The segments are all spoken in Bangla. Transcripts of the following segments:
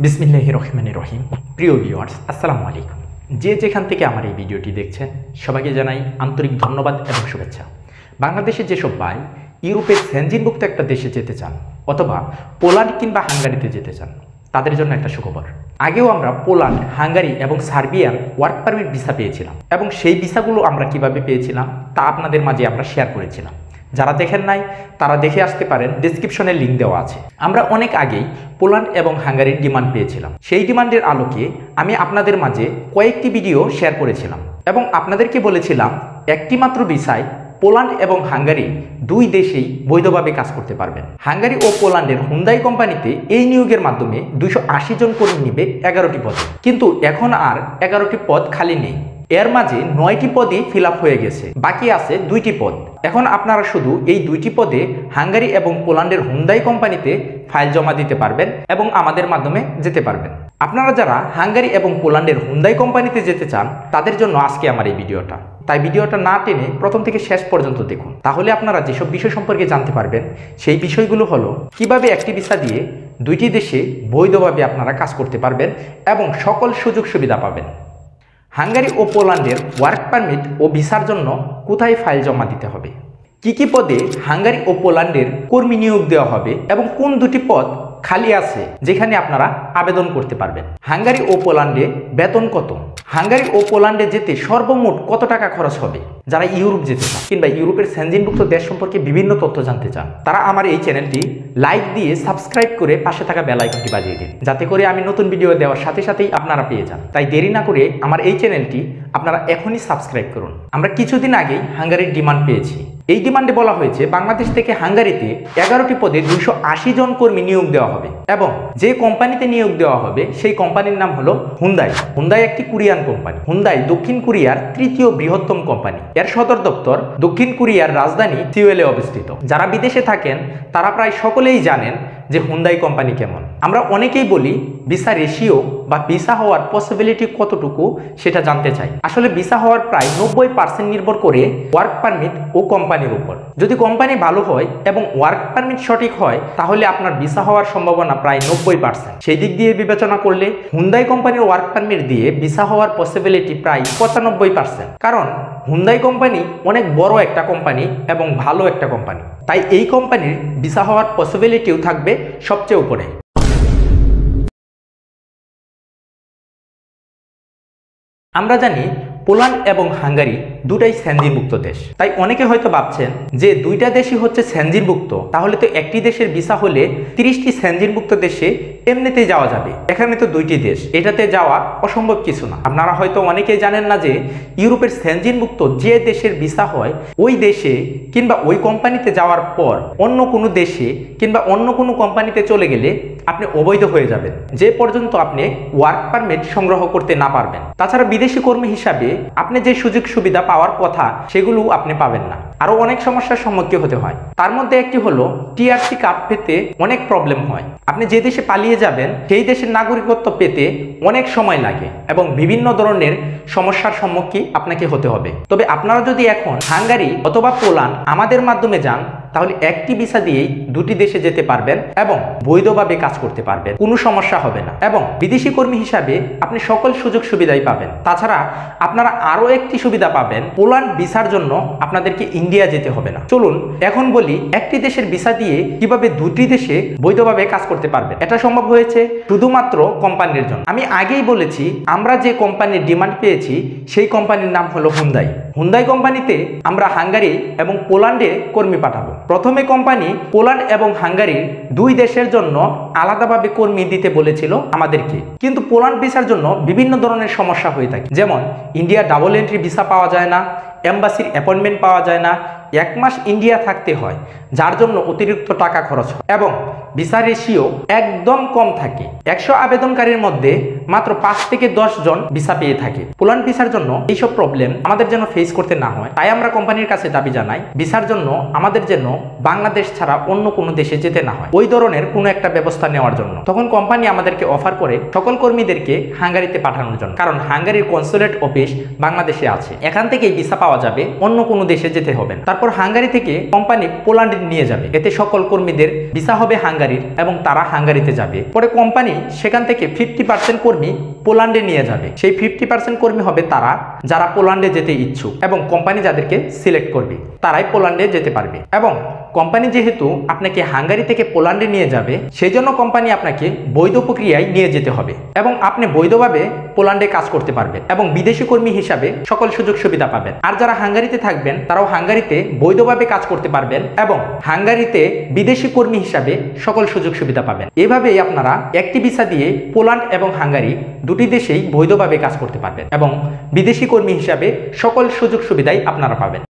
বিসমিল্লাহির রহমানির রহিম। প্রিয় ভিউয়ার্স, আসসালামু আলাইকুম। যে যেখান থেকে আমার এই ভিডিওটি দেখছেন সবাইকে জানাই আন্তরিক ধন্যবাদ এবং শুভেচ্ছা। বাংলাদেশে যেসব ভাই ইউরোপের সেনজিনভুক্ত একটা দেশে যেতে চান অথবা পোল্যান্ড কিংবা হাঙ্গারিতে যেতে চান তাদের জন্য একটা সুখবর। আগেও আমরা পোল্যান্ড, হাঙ্গারি এবং সার্বিয়ার ওয়ার্ক পারমিট ভিসা পেয়েছিলাম এবং সেই ভিসাগুলো আমরা কিভাবে পেয়েছিলাম তা আপনাদের মাঝে আমরা শেয়ার করেছিলাম। যারা দেখেন নাই তারা দেখে আসতে পারেন, ডেসক্রিপশনে লিঙ্ক দেওয়া আছে। আমরা অনেক আগেই পোল্যান্ড এবং হাঙ্গারির ডিমান্ড পেয়েছিলাম। সেই ডিমান্ডের আলোকে আমি আপনাদের মাঝে কয়েকটি ভিডিও শেয়ার করেছিলাম এবং আপনাদেরকে বলেছিলাম একটি মাত্র ভিসায় পোল্যান্ড এবং হাঙ্গারি দুই দেশেই বৈধভাবে কাজ করতে পারবেন। হাঙ্গারি ও পোল্যান্ডের হুন্দাই কোম্পানিতে এই নিয়োগের মাধ্যমে 280 জন কর্মী নিবে 11টি পদে, কিন্তু এখন আর 11টি পদ খালি নেই। এর মাঝে 9টি পদই ফিল আপ হয়ে গেছে, বাকি আছে 2টি পদ। এখন আপনারা শুধু এই 2টি পদে হাঙ্গারি এবং পোল্যান্ডের হুন্দাই কোম্পানিতে ফাইল জমা দিতে পারবেন এবং আমাদের মাধ্যমে যেতে পারবেন। আপনারা যারা হাঙ্গারি এবং পোল্যান্ডের হুন্দাই কোম্পানিতে যেতে চান তাদের জন্য আজকে আমার এই ভিডিওটা, তাই ভিডিওটা না টেনে প্রথম থেকে শেষ পর্যন্ত দেখুন, তাহলে আপনারা যেসব বিষয় সম্পর্কে জানতে পারবেন। সেই বিষয়গুলো হলো কিভাবে একটি ভিসা দিয়ে 2টি দেশে বৈধভাবে আপনারা কাজ করতে পারবেন এবং সকল সুযোগ সুবিধা পাবেন। হাঙ্গারি ও পোল্যান্ডের ওয়ার্ক পারমিট ও ভিসার জন্য কোথায় ফাইল জমা দিতে হবে, কি কি পদে হাঙ্গারি ও পোল্যান্ডের কর্মী নিয়োগ দেওয়া হবে এবং কোন 2টি পদ খালি আছে যেখানে আপনারা আবেদন করতে পারবেন। হাঙ্গারি ও পোল্যান্ডে বেতন কত, হাঙ্গারি ও পোল্যান্ডে যেতে সর্বমোট কত টাকা খরচ হবে। যারা ইউরোপ যেতে চান কিংবা ইউরোপের সেনজিনভুক্ত দেশ সম্পর্কে বিভিন্ন তথ্য জানতে চান তারা আমার এই চ্যানেলটি লাইক দিয়ে সাবস্ক্রাইব করে পাশে থাকা বেল আইকনটি বাজিয়ে দিন, যাতে করে আমি নতুন ভিডিও দেওয়ার সাথে সাথেই আপনারা পেয়ে যান। তাই দেরি না করে আমার এই চ্যানেলটি আপনারা এখনই সাবস্ক্রাইব করুন। আমরা কিছুদিন আগেই হাঙ্গারির ডিমান্ড পেয়েছি। এই ডিমান্ডে বলা হয়েছে বাংলাদেশ থেকে হাঙ্গারিতে 11টি পদে 280 জন কর্মী নিয়োগ দেওয়া হবে এবং যে কোম্পানিতে নিয়োগ দেওয়া হবে সেই কোম্পানির নাম হলো হুন্দাই। হুন্দাই একটি কোরিয়ান কোম্পানি। হুন্দাই দক্ষিণ কোরিয়ার 3য় বৃহত্তম কোম্পানি। এর সদর দপ্তর দক্ষিণ কোরিয়ার রাজধানী সিউলে অবস্থিত। যারা বিদেশে থাকেন তারা প্রায় সকলেই জানেন যে হুন্দাই কোম্পানি কেমন। আমরা অনেকেই বলি ভিসা রেশিও বা ভিসা হওয়ার পসিবিলিটি কতটুকু সেটা জানতে চাই। আসলে ভিসা হওয়ার প্রায় 90% নির্ভর করে ওয়ার্ক পারমিট ও কোম্পানির উপর। যদি কোম্পানি ভালো হয় এবং ওয়ার্ক পারমিট সঠিক হয় তাহলে আপনার ভিসা হওয়ার সম্ভাবনা প্রায় 90%। সেই দিক দিয়ে বিবেচনা করলে হুন্দাই কোম্পানির ওয়ার্ক পারমিট দিয়ে ভিসা হওয়ার পসিবিলিটি প্রায় 95%। কারণ হুন্দাই কোম্পানি অনেক বড় একটা কোম্পানি এবং ভালো একটা কোম্পানি, তাই এই কোম্পানির ভিসা হওয়ার পসিবিলিটিও থাকবে সবচেয়ে উপরে। আমরা জানি পোল্যান্ড এবং হাঙ্গারি দুটাই সেনজিনভুক্ত দেশ, তাই অনেকে হয়তো ভাবছেন যে 2টা দেশই হচ্ছে সেনজিনভুক্ত, তাহলে তো একটি দেশের ভিসা হলে 30টি সেনজিনভুক্ত দেশে এমনিতেই যাওয়া যাবে। এখানে তো 2টি দেশ, এটাতে যাওয়া অসম্ভব কিছু না। আপনারা হয়তো অনেকেই জানেন না যে ইউরোপের সেনজিনভুক্ত যে দেশের ভিসা হয় ওই দেশে কিংবা ওই কোম্পানিতে যাওয়ার পর অন্য কোনো দেশে কিংবা অন্য কোনো কোম্পানিতে চলে গেলে আপনি অবৈধ হয়ে যাবেন, যে পর্যন্ত আপনি ওয়ার্ক পারমিট সংগ্রহ করতে না পারবেন। তাছাড়া বিদেশি কর্মী হিসাবে আপনি যে সুযোগ সুবিধা পাওয়ার কথা সেগুলো আপনি পাবেন না। আরো অনেক সমস্যার সম্মুখীন হতে হয়। তার মধ্যে একটি হলো টিআরসি কার্ড পেতে অনেক প্রবলেম হয়। আপনি যে দেশে পালিয়ে যাবেন সেই দেশের নাগরিকত্ব পেতে অনেক সময় লাগে এবং বিভিন্ন ধরনের সমস্যার সম্মুখীন আপনাকে হতে হবে। তবে আপনারা যদি এখন হাঙ্গারি অথবা পোল্যান্ড আমাদের মাধ্যমে যান তাহলে একটি ভিসা দিয়েই 2টি দেশে যেতে পারবেন এবং বৈধভাবে কাজ করতে পারবেন, কোনো সমস্যা হবে না এবং বিদেশি কর্মী হিসাবে আপনি সকল সুযোগ সুবিধাই পাবেন। তাছাড়া আপনারা আরো একটি সুবিধা পাবেন, পোল্যান্ড ভিসার জন্য আপনাদেরকে ইন্ডিয়া যেতে হবে না। চলুন এখন বলি একটি দেশের ভিসা দিয়ে কিভাবে 2টি দেশে বৈধভাবে কাজ করতে পারবেন। এটা সম্ভব হয়েছে শুধুমাত্র কোম্পানির জন্য। আমি আগেই বলেছি আমরা যে কোম্পানির ডিমান্ড পেয়েছি সেই কোম্পানির নাম হলো হুন্দাই। হুন্দাই কোম্পানিতে আমরা হাঙ্গারি এবং পোল্যান্ডে কর্মী পাঠাবো। প্রথমে কোম্পানি পোল্যান্ড এবং হাঙ্গারির 2 দেশের জন্য আলাদাভাবে কর্মী দিতে বলেছিল আমাদেরকে, কিন্তু পোল্যান্ড ভিসার জন্য বিভিন্ন ধরনের সমস্যা হয়ে থাকে। যেমন ইন্ডিয়া ডাবল এন্ট্রি ভিসা পাওয়া যায় না, এম্বাসির অ্যাপয়েন্টমেন্ট পাওয়া যায় না, 1 মাস ইন্ডিয়া থাকতে হয় যার জন্য অতিরিক্ত টাকা খরচ হয় এবং ভিসা রেশিও একদম কম থাকে। 100 আবেদনকারীর মধ্যে মাত্র 5 থেকে 10 জন ভিসা পেয়ে থাকে। পোল্যান্ড ভিসার জন্য এইসব প্রবলেম আমাদের যেন ফেস করতে না হয়, তাই আমরা কোম্পানির কাছে দাবি জানাই ভিসার জন্য আমাদের যেন বাংলাদেশ ছাড়া অন্য কোনো দেশে যেতে না হয়, ওই ধরনের কোনো একটা ব্যবস্থা নেওয়ার জন্য। তখন কোম্পানি আমাদেরকে অফার করে সকল কর্মীদেরকে হাঙ্গারিতে পাঠানোর জন্য, কারণ হাঙ্গারির কনসুলেট অফিস বাংলাদেশে আছে, এখান থেকেই ভিসা পাওয়া যাবে, অন্য কোনো দেশে যেতে হবে না। তার তারপর হাঙ্গারি থেকে কোম্পানি পোল্যান্ডে নিয়ে যাবে। এতে সকল কর্মীদের ভিসা হবে হাঙ্গারির এবং তারা হাঙ্গারিতে যাবে। পরে কোম্পানি সেখান থেকে 50% কর্মী পোল্যান্ডে নিয়ে যাবে। সেই 50% কর্মী হবে তারা যারা পোল্যান্ডে যেতে ইচ্ছুক এবং কোম্পানি যাদেরকে সিলেক্ট করবে তারাই পোল্যান্ডে যেতে পারবে। এবং কোম্পানি যেহেতু আপনাকে হাঙ্গারি থেকে পোল্যান্ডে নিয়ে যাবে, সেই জন্য কোম্পানি আপনাকে বৈধ প্রক্রিয়ায় নিয়ে যেতে হবে এবং আপনি বৈধভাবে পোল্যান্ডে কাজ করতে পারবেন এবং বিদেশি কর্মী হিসাবে সকল সুযোগ সুবিধা পাবেন। আর যারা হাঙ্গারিতে থাকবেন তারাও হাঙ্গারিতে বৈধভাবে কাজ করতে পারবেন এবং হাঙ্গারিতে বিদেশি কর্মী হিসাবে সকল সুযোগ সুবিধা পাবেন। এভাবেই আপনারা একটি ভিসা দিয়ে পোল্যান্ড এবং হাঙ্গারি দুটি দেশেই বৈধভাবে কাজ করতে পারবেন এবং বিদেশি কর্মী হিসাবে সকল সুযোগ সুবিধাই আপনারা পাবেন।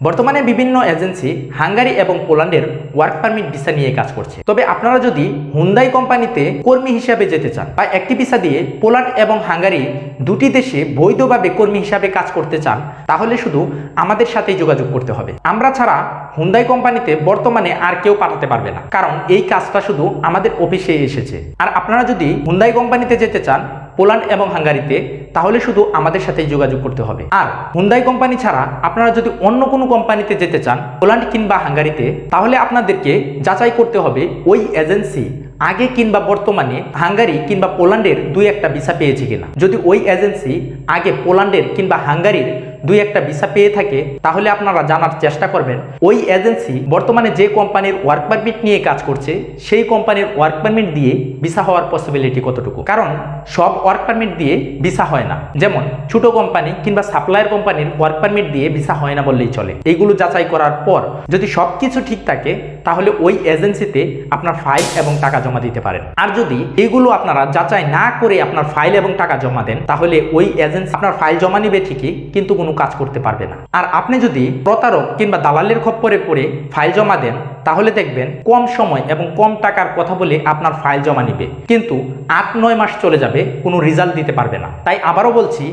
বর্তমানে বিভিন্ন এজেন্সি হাঙ্গারি এবং পোল্যান্ডের ওয়ার্ক পারমিট ভিসা নিয়ে কাজ করছে। তবে আপনারা যদি হুন্দাই কোম্পানিতে কর্মী হিসাবে যেতে চান বা একটি ভিসা দিয়ে পোল্যান্ড এবং হাঙ্গারি দুটি দেশে বৈধভাবে কর্মী হিসাবে কাজ করতে চান, তাহলে শুধু আমাদের সাথেই যোগাযোগ করতে হবে। আমরা ছাড়া হুন্দাই কোম্পানিতে বর্তমানে আর কেউ পাঠাতে পারবে না, কারণ এই কাজটা শুধু আমাদের অফিসে এসেছে। আর আপনারা যদি হুন্দাই কোম্পানিতে যেতে চান পোল্যান্ড এবং হাঙ্গারিতে, তাহলে শুধু আমাদের সাথেই যোগাযোগ করতে হবে। আর হুন্দাই কোম্পানি ছাড়া আপনারা যদি অন্য কোনো কোম্পানিতে যেতে চান পোল্যান্ড কিংবা হাঙ্গারিতে, তাহলে আপনাদেরকে যাচাই করতে হবে ওই এজেন্সি আগে কিংবা বর্তমানে হাঙ্গারি কিংবা পোল্যান্ডের দুই একটা ভিসা পেয়েছে কিনা। যদি ওই এজেন্সি আগে পোল্যান্ডের কিংবা হাঙ্গারির দুই একটা ভিসা পেয়ে থাকে, তাহলে আপনারা জানার চেষ্টা করবেন ওই এজেন্সি বর্তমানে যে কোম্পানির ওয়ার্ক পারমিট নিয়ে কাজ করছে সেই কোম্পানির ওয়ার্ক পারমিট দিয়ে ভিসা হওয়ার পসিবিলিটি কতটুকু। কারণ সব ওয়ার্ক পারমিট দিয়ে ভিসা হয় না, যেমন ছোট কোম্পানি কিংবা সাপ্লায়ার কোম্পানির ওয়ার্ক পারমিট দিয়ে ভিসা হয় না বললেই চলে। এইগুলো যাচাই করার পর যদি সবকিছু ঠিক থাকে, তাহলে ওই এজেন্সিতে আপনার ফাইল এবং টাকা জমা দিতে পারেন। আর যদি এগুলো আপনারা যাচাই না করে আপনার ফাইল এবং টাকা জমা দেন, তাহলে ওই এজেন্সি আপনার ফাইল জমা নেবে ঠিকই, কিন্তু কোনো কাজ করতে পারবে না। আর আপনি যদি প্রতারক কিংবা দালালের খপ্পরে পড়ে ফাইল জমা দেন, তাহলে দেখবেন কম সময় এবং কম টাকার কথা বলে আপনার ফাইল জমা নিবে, কিন্তু 8-9 মাস চলে যাবে, কোনো রেজাল্ট দিতে পারবে না। তাই আবারও বলছি,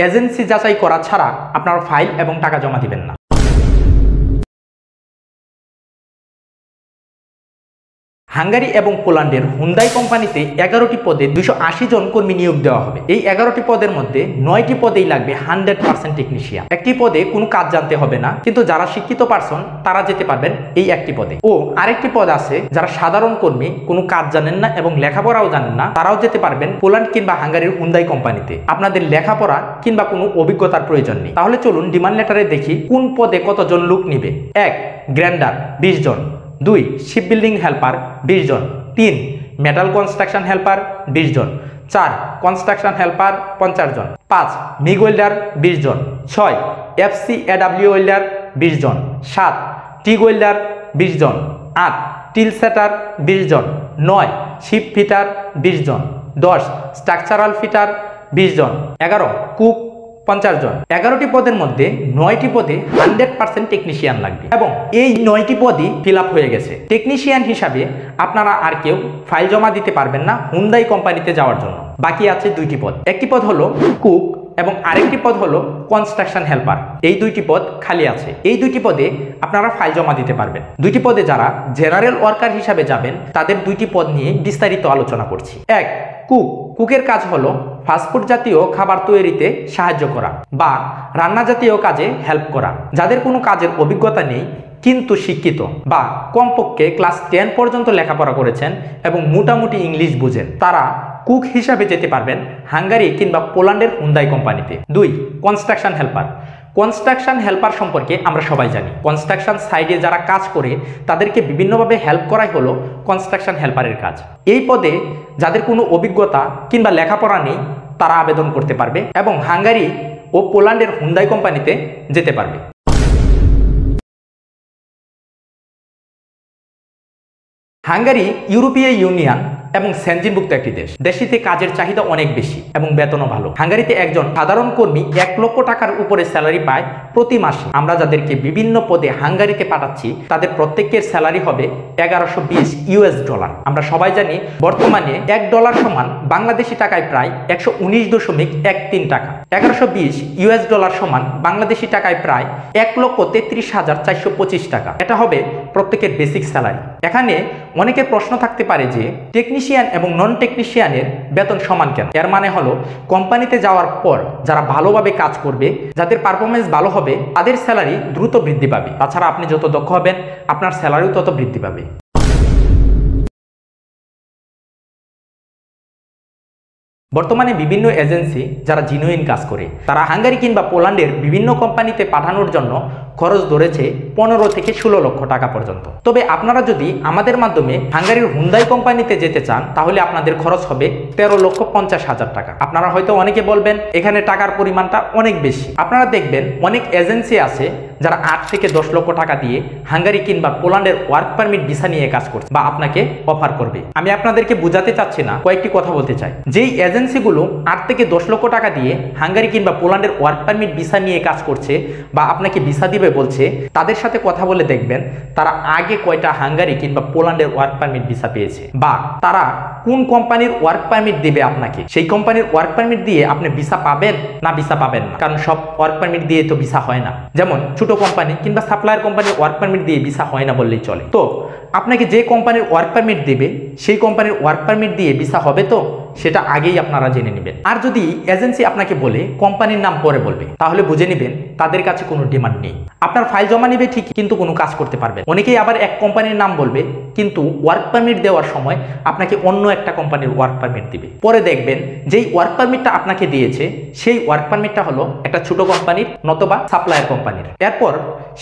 এজেন্সি যাচাই করা ছাড়া আপনার ফাইল এবং টাকা জমা দিবেন না। হাঙ্গারি এবং পোল্যান্ডের হুন্দাই কোম্পানিতে 11টি পদে 280 জন কর্মী নিয়োগ দেওয়া হবে। এই 11টি পদের মধ্যে 9টি পদেই লাগবে 100% টেকনিশিয়ান। একটি পদে কোনো কাজ জানতে হবে না, কিন্তু যারা শিক্ষিত পারসন তারা যেতে পারবেন এই একটি পদে। ও আরেকটি পদ আছে, যারা সাধারণ কর্মী, কোনো কাজ জানেন না এবং লেখাপড়াও জানেন না, তারাও যেতে পারবেন পোল্যান্ড কিংবা হাঙ্গারির হুন্দাই কোম্পানিতে। আপনাদের লেখাপড়া কিংবা কোনো অভিজ্ঞতার প্রয়োজন নেই। তাহলে চলুন ডিমান্ড লেটারে দেখি কোন পদে কতজন লোক নিবে। 1. গ্র্যান্ডার 20 জন। 2. শিপ বিল্ডিং হেল্পার 20 জন। 3. মেটাল কনস্ট্রাকশন হেল্পার 20 জন। 4. কনস্ট্রাকশন হেল্পার 50 জন। 5. মিগ ওয়েল্ডার 20 জন। 6. FCAW ওয়েল্ডার 20 জন। 7. টিগ ওয়েল্ডার 20 জন। 8. টিল সেটার 20 জন। 9. শিপ ফিটার 20 জন। 10. স্ট্রাকচারাল ফিটার 20 জন। 11. কুক 50 জন। 11টি পদের মধ্যে 9টি পদে 100% টেকনিশিয়ান লাগবে এবং এই 9টি পদই ফিল আপ হয়ে গেছে। টেকনিশিয়ান হিসাবে আপনারা আর কেউ ফাইল জমা দিতে পারবেন না হুন্দাই কোম্পানিতে যাওয়ার জন্য। বাকি আছে 2টি পদ। একটি পদ হলো কুক এবং আরেকটি পদ হলো কনস্ট্রাকশন হেল্পার। এই 2টি পদ খালি আছে। এই 2টি পদে আপনারা ফাইল জমা দিতে পারবেন। 2টি পদে যারা জেনারেল ওয়ার্কার হিসাবে যাবেন, তাদের 2টি পদ নিয়ে বিস্তারিত আলোচনা করছি। 1. কুক। কুকের কাজ হলো ফাস্টফুড জাতীয় খাবার তৈরিতে সাহায্য করা বা রান্না জাতীয় কাজে হেল্প করা। যাদের কোনো কাজের অভিজ্ঞতা নেই কিন্তু শিক্ষিত বা কমপক্ষে ক্লাস 10 পর্যন্ত লেখাপড়া করেছেন এবং মোটামুটি ইংলিশ বুঝেন, তারা কুক হিসাবে যেতে পারবেন হাঙ্গারি কিংবা পোল্যান্ডের হুন্দাই কোম্পানিতে। 2. Construction helper. কনস্ট্রাকশন হেল্পার সম্পর্কে আমরা সবাই জানি। কনস্ট্রাকশন সাইডে যারা কাজ করে তাদেরকে বিভিন্নভাবে হেল্প করাই হলো কনস্ট্রাকশন হেল্পারের কাজ। এই পদে যাদের কোনো অভিজ্ঞতা কিংবা লেখাপড়া নেই তারা আবেদন করতে পারবে এবং হাঙ্গারি ও পোল্যান্ডের হুন্দাই কোম্পানিতে যেতে পারবে। হাঙ্গারি ইউরোপীয় ইউনিয়ন এবং সেনজিনভুক্ত একটি দেশ। দেশটিতে কাজের চাহিদা অনেক বেশি এবং বেতনও ভালো। হাঙ্গারিতে একজন সাধারণ কর্মী 1 লক্ষ টাকার উপরে স্যালারি পায় প্রতি মাসে। আমরা যাদেরকে বিভিন্ন পদে হাঙ্গারিতে পাঠাচ্ছি তাদের প্রত্যেকের স্যালারি হবে $1120। আমরা সবাই জানি বর্তমানে $1 সমান বাংলাদেশি টাকায় প্রায় 119.13 টাকা। $1120 সমান বাংলাদেশি টাকায় প্রায় 1,33,425 টাকা। এটা হবে প্রত্যেকের বেসিক স্যালারি। এখানে অনেকের প্রশ্ন থাকতে পারে যে টেকনিশিয়ান টেকনিশিয়ান এবং নন টেকনিশিয়ানের বেতন সমান কেন? এর মানে হলো কোম্পানিতে যাওয়ার পর যারা ভালোভাবে কাজ করবে, যাদের পারফরমেন্স ভালো হবে, তাদের স্যালারি দ্রুত বৃদ্ধি পাবে। তাছাড়া আপনি যত দক্ষ হবেন আপনার স্যালারিও তত বৃদ্ধি পাবে। বর্তমানে বিভিন্ন এজেন্সি যারা জিনুইন কাজ করে তারা হাঙ্গারি কিংবা পোল্যান্ডের বিভিন্ন কোম্পানিতে পাঠানোর জন্য খরচ ধরেছে 15 থেকে 16 লক্ষ টাকা পর্যন্ত। তবে আপনারা যদি আমাদের মাধ্যমে হাঙ্গারির হুন্দাই কোম্পানিতে যেতে চান তাহলে আপনাদের খরচ হবে 13,50,000 টাকা। আপনারা হয়তো অনেকে বলবেন এখানে টাকার পরিমাণটা অনেক বেশি। আপনারা দেখবেন অনেক এজেন্সি আছে যারা 8 থেকে 10 লক্ষ টাকা দিয়ে হাঙ্গারি কিংবা পোল্যান্ডের ওয়ার্ক পারমিট ভিসা নিয়ে কাজ করছে বা আপনাকে অফার করবে। আমি আপনাদেরকে বোঝাতে চাচ্ছি না, কয়েকটি কথা বলতে চাই। যেই এজেন্সিগুলো 8 থেকে 10 লক্ষ টাকা দিয়ে হাঙ্গারি কিংবা পোল্যান্ডের ওয়ার্ক পারমিট ভিসা নিয়ে কাজ করছে বা আপনাকে ভিসা দিবে বলছে, তাদের সাথে কথা বলে দেখবেন তারা আগে কয়টা হাঙ্গারি কিংবা পোল্যান্ডের ওয়ার্ক পারমিট ভিসা পেয়েছে বা তারা কোন কোম্পানির ওয়ার্ক পারমিট দিবে আপনাকে, সেই কোম্পানির ওয়ার্ক পারমিট দিয়ে আপনি ভিসা পাবেন না ভিসা পাবেন না। কারণ সব ওয়ার্ক পারমিট দিয়ে তো ভিসা হয় না। যেমন ছোট কোম্পানি কিংবা সাপ্লায়ার কোম্পানির ওয়ার্ক পারমিট দিয়ে ভিসা হয় না বললেই চলে। তো আপনাকে যে কোম্পানির ওয়ার্ক পারমিট দিবে সেই কোম্পানির ওয়ার্ক পারমিট দিয়ে ভিসা হবে তো সেটা আগেই আপনারা জেনে নেবেন। আর যদি এজেন্সি আপনাকে বলে কোম্পানির নাম পরে বলবে তাহলে বুঝে নেবেন তাদের কাছে কোনো ডিমান্ড নেই। আপনার ফাইল জমা নেবে ঠিক কিন্তু কোনো কাজ করতে পারবে। অনেকেই আবার এক কোম্পানির নাম বলবে কিন্তু ওয়ার্ক পারমিট দেওয়ার সময় আপনাকে অন্য একটা কোম্পানির ওয়ার্ক পারমিট দিবে। পরে দেখবেন যেই ওয়ার্ক পারমিটটা আপনাকে দিয়েছে সেই ওয়ার্ক পারমিটটা হলো একটা ছোট কোম্পানির নতবা সাপ্লায়ার কোম্পানির। এরপর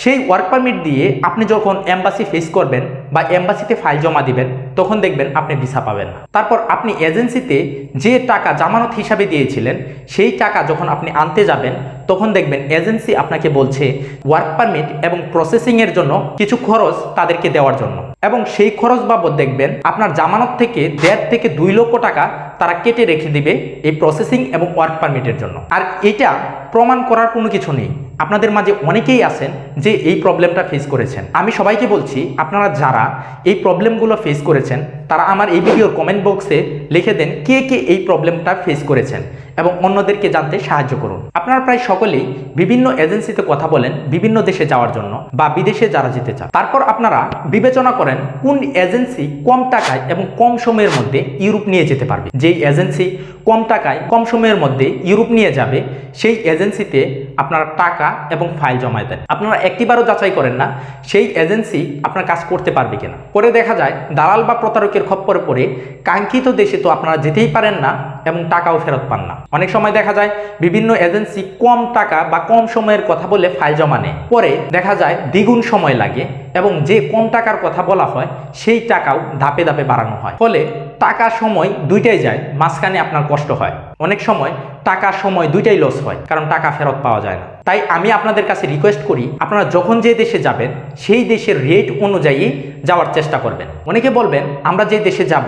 সেই ওয়ার্ক পারমিট দিয়ে আপনি যখন এম্বাসি ফেস করবেন বা এম্বাসিতে ফাইল জমা দিবেন তখন দেখবেন আপনি ভিসা পাবেন না। তারপর আপনি এজেন্সিতে যে টাকা জামানত হিসাবে দিয়েছিলেন সেই টাকা যখন আপনি আনতে যাবেন তখন দেখবেন এজেন্সি আপনাকে বলছে ওয়ার্ক পারমিট এবং প্রসেসিং এর জন্য কিছু খরচ তাদেরকে দেওয়ার জন্য, এবং সেই খরচ বাবদ দেখবেন আপনার জামানত থেকে 1.5 থেকে 2 লক্ষ টাকা তারা কেটে রেখে দিবে এই প্রসেসিং এবং ওয়ার্ক পারমিটের জন্য। আর এটা প্রমাণ করার কোনো কিছু নেই। আপনাদের মাঝে অনেকেই আছেন যে এই প্রবলেমটা ফেস করেছেন। আমি সবাইকে বলছি আপনারা যারা এই প্রবলেমগুলো ফেস করেছেন তারা আমার এই ভিডিওর কমেন্ট বক্সে লিখে দেন কে কে এই প্রবলেমটা ফেস করেছেন এবং অন্যদেরকে জানতে সাহায্য করুন। আপনারা প্রায় সকলেই বিভিন্ন এজেন্সিতে কথা বলেন বিভিন্ন দেশে যাওয়ার জন্য বা বিদেশে যারা যেতে চান। তারপর আপনারা বিবেচনা করেন কোন এজেন্সি কম টাকায় এবং কম সময়ের মধ্যে ইউরোপ নিয়ে যেতে পারবে। যেই এজেন্সি কম টাকায় কম সময়ের মধ্যে ইউরোপ নিয়ে যাবে সেই এজেন্সিতে আপনারা টাকা এবং ফাইল জমা দেন। আপনারা একটিবারও যাচাই করেন না সেই এজেন্সি আপনার কাজ করতে পারবে কিনা। পরে দেখা যায় দালাল বা প্রতারকের খপ্পরে পড়ে কাঙ্ক্ষিত দেশে তো আপনারা যেতেই পারেন না এবং টাকাও ফেরত পান না। অনেক সময় দেখা যায় বিভিন্ন এজেন্সি কম টাকা বা কম সময়ের কথা বলে ফাইল জমা নেয়, পরে দেখা যায় দ্বিগুণ সময় লাগে এবং যে কম টাকার কথা বলা হয় সেই টাকাও ধাপে ধাপে বাড়ানো হয়। ফলে টাকা সময় দুইটাই যায়, মাঝখানে আপনার কষ্ট হয়। অনেক সময় টাকা সময় দুইটাই লস হয় কারণ টাকা ফেরত পাওয়া যায় না। তাই আমি আপনাদের কাছে রিকোয়েস্ট করি আপনারা যখন যে দেশে যাবেন সেই দেশের রেট অনুযায়ী যাওয়ার চেষ্টা করবেন। অনেকে বলবেন আমরা যে দেশে যাব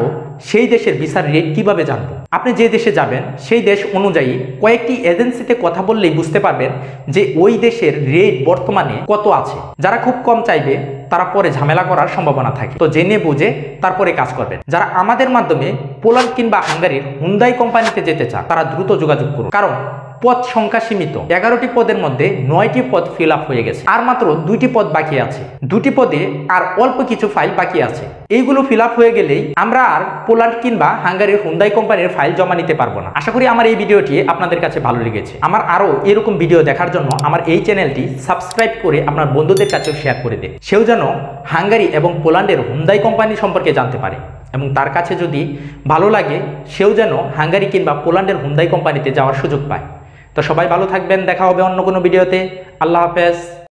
সেই দেশের ভিসার রেট কিভাবে জানবো? আপনি যে দেশে যাবেন সেই দেশ অনুযায়ী কয়েকটি এজেন্সিতে কথা বললেই বুঝতে পারবেন যে ওই দেশের রেট বর্তমানে কত আছে। যারা খুব কম চাইবে তারা পরে ঝামেলা করার সম্ভাবনা থাকে। তো জেনে বুঝে তারপরে কাজ করবেন। যারা আমাদের মাধ্যমে পোল্যান্ড কিংবা হাঙ্গারির হুন্দাই কোম্পানিতে যেতে চান তারা দ্রুত যোগাযোগ করুন, কারণ পদ সংখ্যা সীমিত। 11টি পদের মধ্যে 9টি পদ ফিল আপ হয়ে গেছে, আর মাত্র 2টি পদ বাকি আছে। 2টি পদে আর অল্প কিছু ফাইল বাকি আছে। এইগুলো ফিল আপ হয়ে গেলেই আমরা আর পোল্যান্ড কিংবা হাঙ্গারির হুন্দাই কোম্পানির ফাইল জমা নিতে পারবো না। আশা করি আমার এই ভিডিওটি আপনাদের কাছে ভালো লেগেছে। আমার আরো এরকম ভিডিও দেখার জন্য আমার এই চ্যানেলটি সাবস্ক্রাইব করে আপনার বন্ধুদের কাছেও শেয়ার করে দিন, সেও যেন হাঙ্গারি এবং পোল্যান্ডের হুন্দাই কোম্পানি সম্পর্কে জানতে পারে এবং তার কাছে যদি ভালো লাগে সেও যেন হাঙ্গারি কিংবা পোল্যান্ডের হুন্দাই কোম্পানিতে যাওয়ার সুযোগ পায়। তো সবাই ভালো থাকবেন, দেখা হবে অন্য কোনো ভিডিওতে। আল্লাহ হাফেজ।